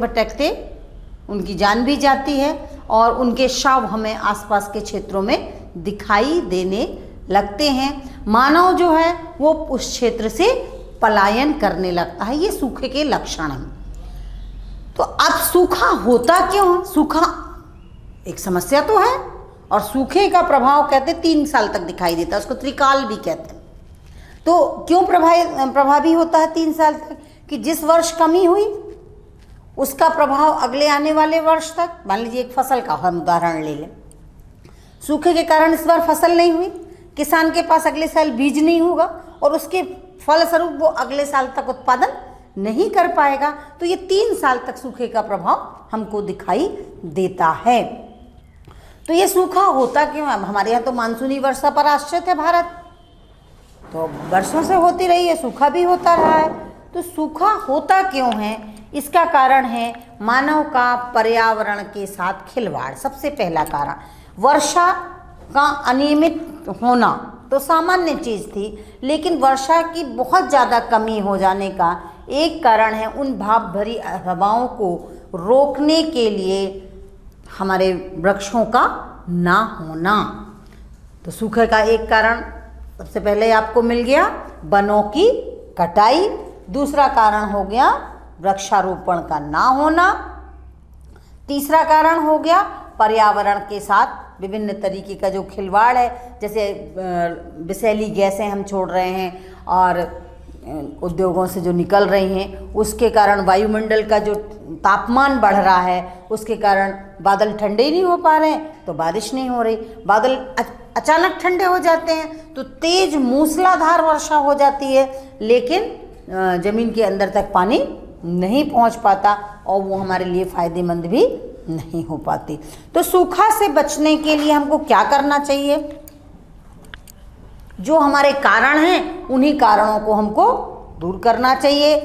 भटकते उनकी जान भी जाती है और उनके शव हमें आसपास के क्षेत्रों में दिखाई देने लगते हैं। मानव जो है वो उस क्षेत्र से पलायन करने लगता है। ये सूखे के लक्षण हैं। तो अब सूखा होता क्यों है? सूखा एक समस्या तो है और सूखे का प्रभाव कहते 3 साल तक दिखाई देता है, उसको त्रिकाल भी कहते हैं। तो क्यों प्रभावी होता है 3 साल तक? कि जिस वर्ष कमी हुई उसका प्रभाव अगले आने वाले वर्ष तक। मान लीजिए एक फसल का हम उदाहरण ले लें। सूखे के कारण इस बार फसल नहीं हुई, किसान के पास अगले साल बीज नहीं होगा और उसके फलस्वरूप वो अगले साल तक उत्पादन नहीं कर पाएगा। तो ये 3 साल तक सूखे का प्रभाव हमको दिखाई देता है। तो ये सूखा होता क्यों? हमारे यहाँ तो मानसूनी वर्षा पर आश्रित है भारत, तो वर्षों से होती रही है, सूखा भी होता रहा है। तो सूखा होता क्यों है? इसका कारण है मानव का पर्यावरण के साथ खिलवाड़। सबसे पहला कारण वर्षा का अनियमित होना तो सामान्य चीज़ थी, लेकिन वर्षा की बहुत ज़्यादा कमी हो जाने का एक कारण है उन भाप भरी हवाओं को रोकने के लिए हमारे वृक्षों का ना होना। तो सूखे का एक कारण सबसे पहले आपको मिल गया, वनों की कटाई। दूसरा कारण हो गया वृक्षारोपण का ना होना। तीसरा कारण हो गया पर्यावरण के साथ विभिन्न तरीके का जो खिलवाड़ है, जैसे विषैली गैसें हम छोड़ रहे हैं और उद्योगों से जो निकल रही हैं, उसके कारण वायुमंडल का जो तापमान बढ़ रहा है, उसके कारण बादल ठंडे ही नहीं हो पा रहे हैं, तो बारिश नहीं हो रही। बादल अचानक ठंडे हो जाते हैं तो तेज मूसलाधार वर्षा हो जाती है, लेकिन ज़मीन के अंदर तक पानी नहीं पहुंच पाता और वो हमारे लिए फ़ायदेमंद भी नहीं हो पाती। तो सूखा से बचने के लिए हमको क्या करना चाहिए? जो हमारे कारण हैं उन्हीं कारणों को हमको दूर करना चाहिए।